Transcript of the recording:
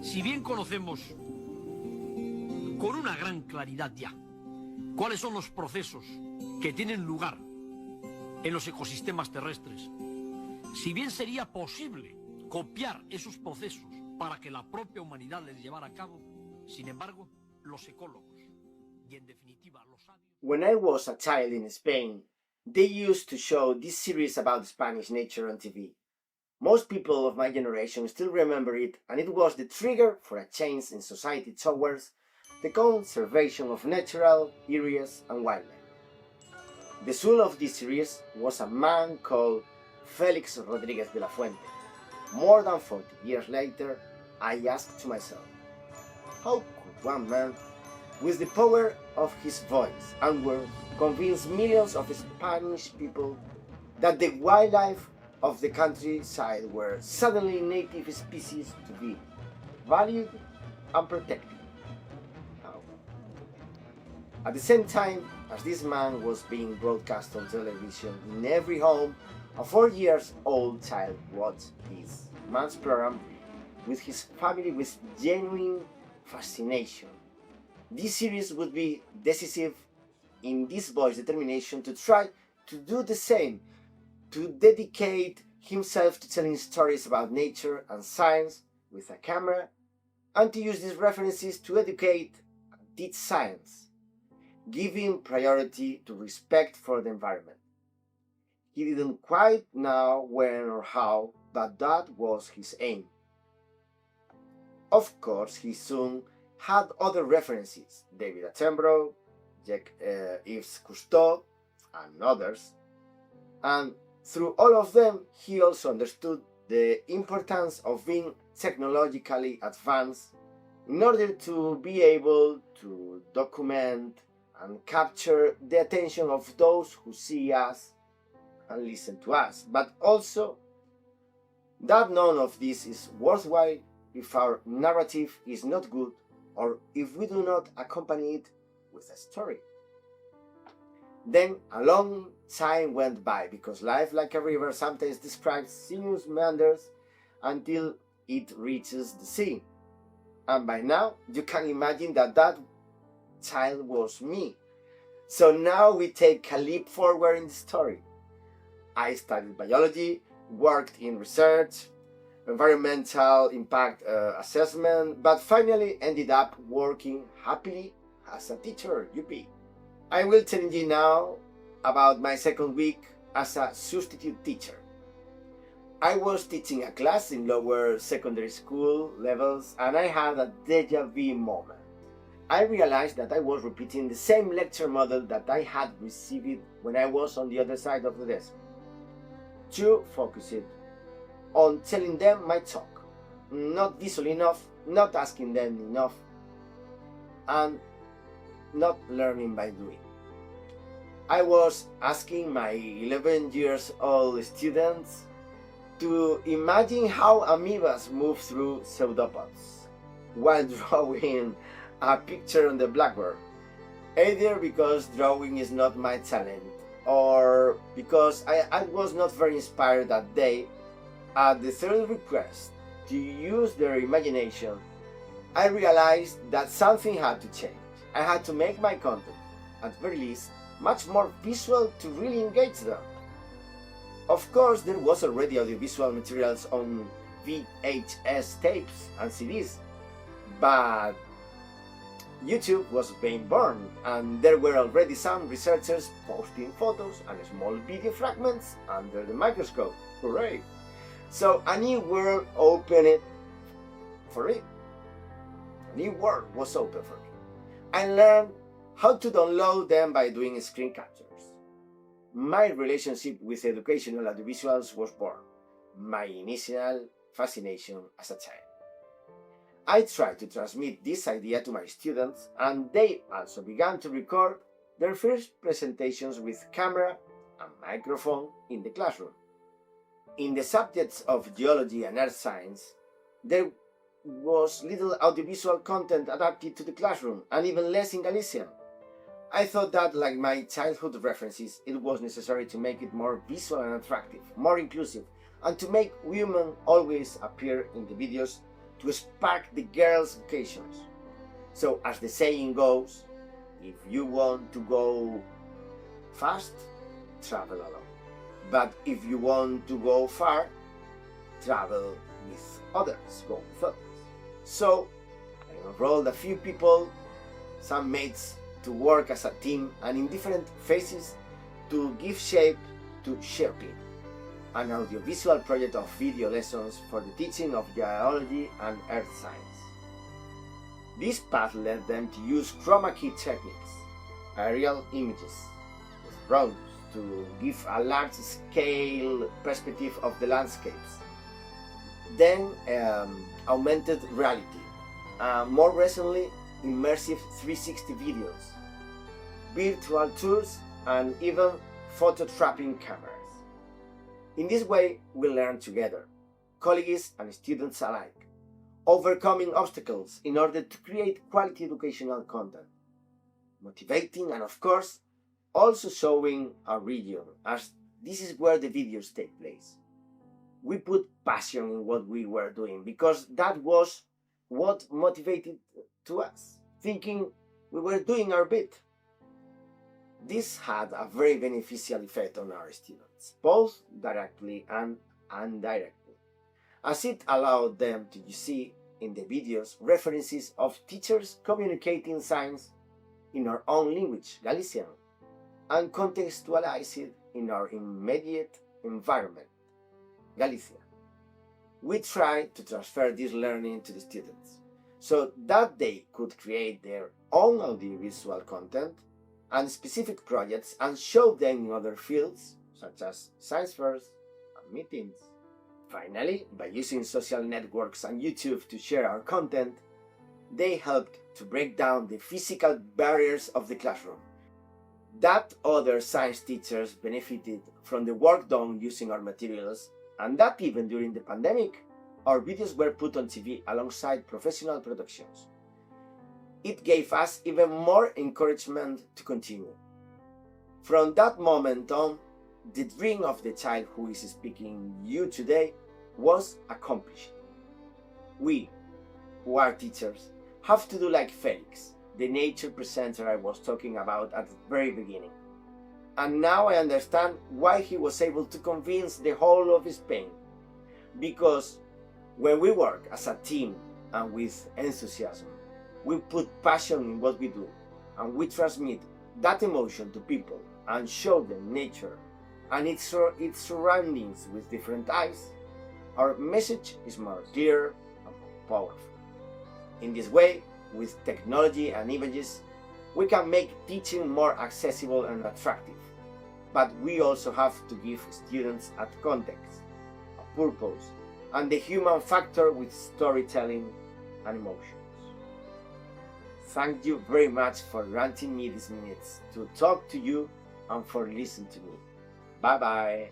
Si bien conocemos con una gran claridad ya cuáles son los procesos que tienen lugar en los ecosistemas terrestres, si bien sería posible copiar esos procesos para que la propia humanidad les llevara a cabo, sin embargo, los ecólogos y en definitiva los sabios... When I was a child in Spain, they used to show this series about Spanish nature on TV. Most people of my generation still remember it, and it was the trigger for a change in society towards the conservation of natural areas and wildlife. The soul of this series was a man called Felix Rodriguez de la Fuente. More than 40 years later, I asked to myself, how could one man, with the power of his voice and words, convince millions of Spanish people that the wildlife of the countryside were suddenly native species to be valued and protected? How? At the same time as this man was being broadcast on television in every home, a 4-year-old child watched this man's program with his family with genuine fascination. This series would be decisive in this boy's determination to try to do the same, to dedicate himself to telling stories about nature and science with a camera, and to use these references to educate and teach science, giving priority to respect for the environment. He didn't quite know when or how, but that was his aim. Of course, he soon had other references, David Attenborough, Yves Cousteau, and others, and through all of them, he also understood the importance of being technologically advanced in order to be able to document and capture the attention of those who see us and listen to us, but also that none of this is worthwhile if our narrative is not good or if we do not accompany it with a story. Then a long time went by, because life, like a river, sometimes describes sinuous meanders until it reaches the sea. And by now, you can imagine that that child was me. So now we take a leap forward in the story. I studied biology, worked in research, environmental impact assessment, but finally ended up working happily as a teacher, UP. I will tell you now about my second week as a substitute teacher. I was teaching a class in lower secondary school levels, and I had a déjà vu moment. I realized that I was repeating the same lecture model that I had received when I was on the other side of the desk. Too focused on telling them my talk, not visual enough, not asking them enough, and not learning by doing. I was asking my 11 years old students to imagine how amoebas move through pseudopods while drawing a picture on the blackboard, either because drawing is not my talent or because I was not very inspired that day. At the third request to use their imagination, I realized that something had to change. I had to make my content, at the very least, much more visual to really engage them. Of course, there was already audiovisual materials on VHS tapes and CDs, but YouTube was being born, and there were already some researchers posting photos and small video fragments under the microscope. Hooray! So a new world opened for it. A new world was open for me. I learned how to download them by doing screen captures. My relationship with educational audiovisuals was born. My initial fascination as a child. I tried to transmit this idea to my students, and they also began to record their first presentations with camera and microphone in the classroom. In the subjects of geology and earth science, there was little audiovisual content adapted to the classroom, and even less in Galician. I thought that, like my childhood references, it was necessary to make it more visual and attractive, more inclusive, and to make women always appear in the videos to spark the girls' vocations. So, as the saying goes, if you want to go fast, travel alone. But if you want to go far, travel with others, go with others. So, I enrolled a few people, some mates, to work as a team and in different phases to give shape to Sherpin, an audiovisual project of video lessons for the teaching of geology and earth science. This path led them to use chroma key techniques, aerial images with drones, to give a large-scale perspective of the landscapes. Then augmented reality, more recently immersive 360 videos, virtual tours, and even photo-trapping cameras. In this way, we learn together, colleagues and students alike, overcoming obstacles in order to create quality educational content, motivating and, of course, also showing our region, as this is where the videos take place. We put passion in what we were doing because that was what motivated to us, thinking we were doing our bit. This had a very beneficial effect on our students, both directly and indirectly, as it allowed them to see in the videos references of teachers communicating science in our own language, Galician, and contextualize it in our immediate environment, Galicia. We tried to transfer this learning to the students so that they could create their own audiovisual content and specific projects and show them in other fields such as science fairs and meetings. Finally, by using social networks and YouTube to share our content, they helped to break down the physical barriers of the classroom. That other science teachers benefited from the work done using our materials, and that even during the pandemic, our videos were put on TV alongside professional productions. It gave us even more encouragement to continue. From that moment on, the dream of the child who is speaking you today was accomplished. We, who are teachers, have to do like Felix, the nature presenter I was talking about at the very beginning. And now I understand why he was able to convince the whole of Spain. Because when we work as a team and with enthusiasm, we put passion in what we do, and we transmit that emotion to people and show them nature and its surroundings with different eyes, our message is more clear and more powerful. In this way, with technology and images, we can make teaching more accessible and attractive. But we also have to give students a context, a purpose, and the human factor with storytelling and emotions. Thank you very much for granting me these minutes to talk to you and for listening to me. Bye bye.